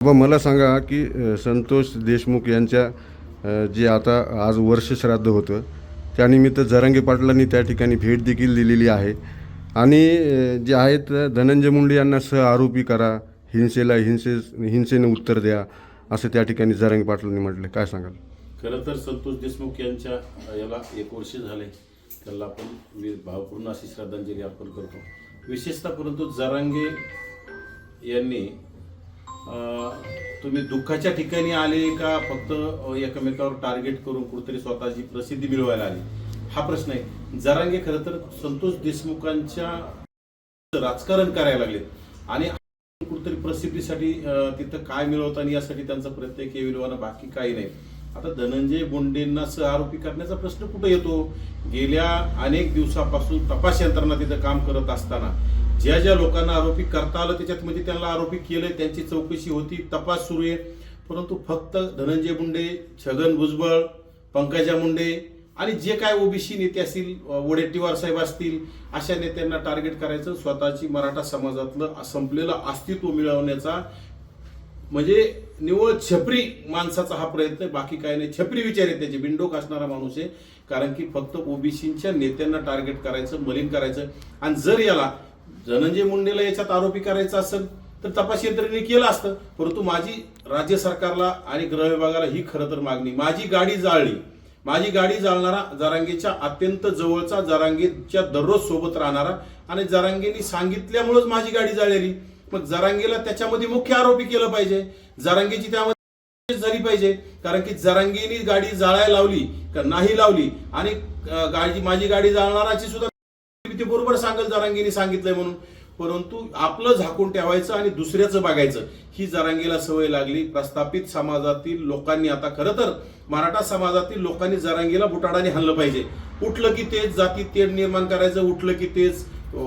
बाबा मला सांगा की संतोष देशमुख यांच्या जे आता आज वर्षश्राद्ध होतं त्यानिमित्त जरांगे पाटलांनी त्या ठिकाणी भेट देखील दिलेली आहे आणि जे आहेत धनंजय मुंडे यांना सह आरोपी करा, हिंसेने उत्तर द्या असं त्या ठिकाणी जरांगे पाटलांनी म्हटलं. काय सांगाल? खरं तर संतोष देशमुख यांच्या याला 1 वर्ष झाले, त्याला आपण भावपूर्ण अशी श्रद्धांजली अर्पण करतो. विशेषतः परंतु जरांगे यांनी तुम्ही दुःखाच्या ठिकाणी आले का फक्त एकमेकावर टार्गेट करून कुठेतरी स्वतःची प्रसिद्धी मिळवायला आली, हा प्रश्न आहे. जरांगे खरं तर संतोष देशमुखांच्या राजकारण करायला लागलेत आणि कुठेतरी प्रसिद्धीसाठी तिथं काय मिळवताना यासाठी त्यांचा प्रयत्न केविलवाना, बाकी काही नाही. आता धनंजय मुंडेंना सह आरोपी करण्याचा प्रश्न कुठे येतो? गेल्या अनेक दिवसापासून तपास यंत्रणा तिथं काम करत असताना ज्या ज्या लोकांना आरोपी करता आलं त्याच्यात म्हणजे त्यांना आरोपी केलंय, त्यांची चौकशी होती, तपास सुरू आहे. परंतु फक्त धनंजय मुंडे, छगन भुजबळ, पंकजा मुंडे आणि जे काय ओबीसी नेते असतील, वडेट्टीवार साहेब असतील, अशा नेत्यांना टार्गेट करायचं, स्वतःची मराठा समाजातलं संपलेलं अस्तित्व मिळवण्याचा, म्हणजे निव्वळ छपरी माणसाचा हा प्रयत्न आहे, बाकी काही नाही. छपरी विचार आहे त्याचे, बिंडोक असणारा माणूस आहे. कारण की फक्त ओबीसीच्या नेत्यांना टार्गेट करायचं, मलिन करायचं. आणि जर याला धनंजय मुंडेला याच्यात आरोपी करायचा असेल तर तपास यंत्रणेने केलं असतं. परंतु माझी राज्य सरकारला आणि गृह विभागाला ही खरं तर मागणी, माझी गाडी जाळली, माझी गाडी जाळणारा, जरांगेच्या अत्यंत जवळचा, जरांगेच्या दररोज सोबत राहणारा आणि जरांगेनी सांगितल्यामुळेच माझी गाडी जाळलेली. मग जरांगेला त्याच्यामध्ये मुख्य आरोपी केलं पाहिजे, जरांगेची त्यामध्ये झाली पाहिजे. कारण की जरांगेनी गाडी जाळायला लावली का नाही लावली आणि माझी गाडी जाळणाराची सुद्धा ते बरोबर सांगेल जरांगेनी सांगितलंय म्हणून. परंतु आपलं झाकून ठेवायचं आणि दुसऱ्याचं बघायचं, ही जरांगेला सवय लागली. प्रस्थापित समाजातील लोकांनी, आता खरं तर मराठा समाजातील लोकांनी जरांगेला बुटाडाने हाणलं पाहिजे. उठलं की तेच जाती तेढ निर्माण करायचं, उठलं की तेच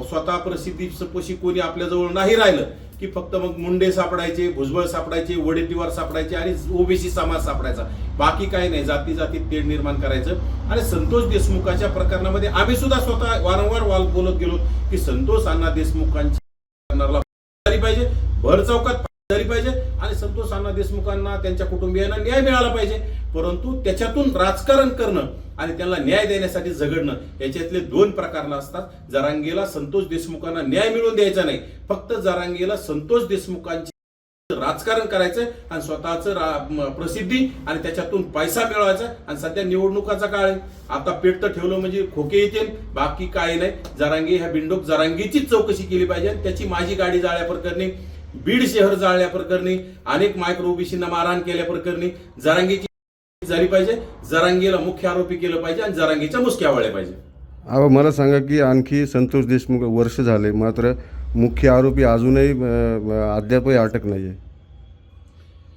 स्वतः प्रसिद्धी सपोशी कोणी आपल्याजवळ नाही राहिलं की फक्त मग मुंडे सापडायचे, भुजबळ सापडायचे, वडेट्टीवार सापडायचे आणि ओबीसी समाज सापडायचा, बाकी काही नाही. जाती जातीत तेढ निर्माण करायचं. आणि संतोष देशमुखाच्या प्रकरणामध्ये आम्ही सुद्धा स्वतः वारंवार बोलत गेलो की संतोष अण्णा देशमुखांची झाली पाहिजे, भर चौकात झाली पाहिजे आणि संतोष अण्णा देशमुखांना, त्यांच्या कुटुंबियांना न्याय मिळाला पाहिजे. परंतु त्याच्यातून राजकारण करणं आणि त्यांना न्याय देण्यासाठी झगडणं, याच्यातले 2 प्रकार असतात. जरांगेला संतोष देशमुखांना न्याय मिळवून द्यायचा नाही, फक्त जरांगेला संतोष देशमुखांची राजकारण करायचं आणि स्वतःचं प्रसिद्धी आणि त्याच्यातून पैसा मिळवायचा. आणि सध्या निवडणुकाचा काळ आहे, आता पेट तर ठेवलं म्हणजे खोके येतील, बाकी काही नाही. जरांगे ह्या बिंडोक जरांगेचीच चौकशी केली पाहिजे. त्याची माझी गाडी जाळल्या प्रकरणी, बीड शहर जाळल्या प्रकरणी, अनेक मायक्रो ओबीसींना मारहाण केल्या प्रकरणी जरांगेची झाली पाहिजे. जरांगेला मुख्य आरोपी केलं पाहिजे आणि जरांगेच्या मुसक्या वळल्या पाहिजे. मला सांगा की आणखी संतोष देशमुख वर्ष झाले मात्र मुख्य आरोपी अजूनही अद्यापही अटक नाहीये,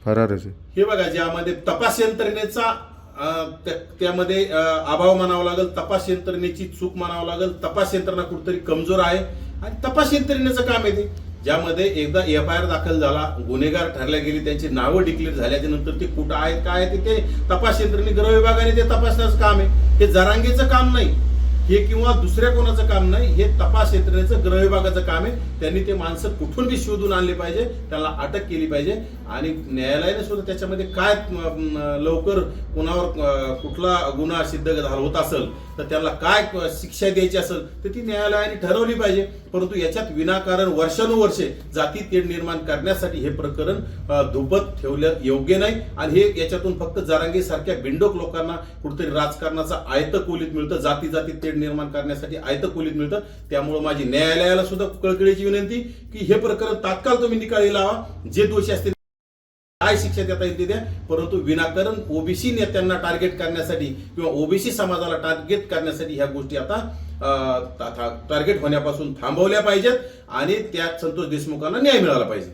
फरारच आहे. हे बघा, ज्यामध्ये तपास यंत्रणेचा त्यामध्ये अभाव म्हणावा लागेल, तपास यंत्रणेची चूक म्हणावं लागेल. तपास यंत्रणा कुठेतरी कमजोर आहे आणि तपास यंत्रणेचं काम आहे ते, ज्यामध्ये एकदा FIR दाखल झाला, गुन्हेगार ठरल्या गेली, त्यांची नावं डिक्लेअर झाल्याच्या नंतर ते कुठं आहेत काय आहे ते तपास यंत्रणे, गृह विभागाने ते तपासण्याचं काम आहे. हे जरांगेचं काम नाही हे, किंवा दुसऱ्या कोणाचं काम नाही, हे तपास यंत्रणेचं, गृह विभागाचं काम आहे. त्यांनी ते माणसं कुठून बी शोधून आणले पाहिजे, त्याला अटक केली पाहिजे आणि न्यायालयाने सुद्धा त्याच्यामध्ये काय लवकर कोणावर कुठला गुन्हा सिद्ध होत असेल तर त्याला काय शिक्षा द्यायची असेल तर ती न्यायालयाने ठरवली पाहिजे. परंतु याच्यात विनाकारण वर्षानुवर्षे जाती तेढ निर्माण करण्यासाठी हे प्रकरण धुपत ठेवलं योग्य नाही. आणि हे याच्यातून फक्त जरांगे सारख्या बिंडोक लोकांना कुठेतरी राजकारणाचा आयत खोलीत मिळतं, जाती जाती तेढ निर्माण करण्यासाठी आयत खोलीत मिळतं. त्यामुळे माझी न्यायालयाला सुद्धा कळकळीची विनंती की हे प्रकरण तात्काळ तुम्ही निकाली लावा, जे दोषी असतील काय शिक्षा देता येईल ते द्या. परंतु विनाकारण ओबीसी नेत्यांना टार्गेट करण्यासाठी किंवा ओबीसी समाजाला टार्गेट करण्यासाठी ह्या गोष्टी आता टार्गेट होण्यापासून थांबवल्या पाहिजेत आणि त्यात संतोष देशमुखांना न्याय मिळाला पाहिजे.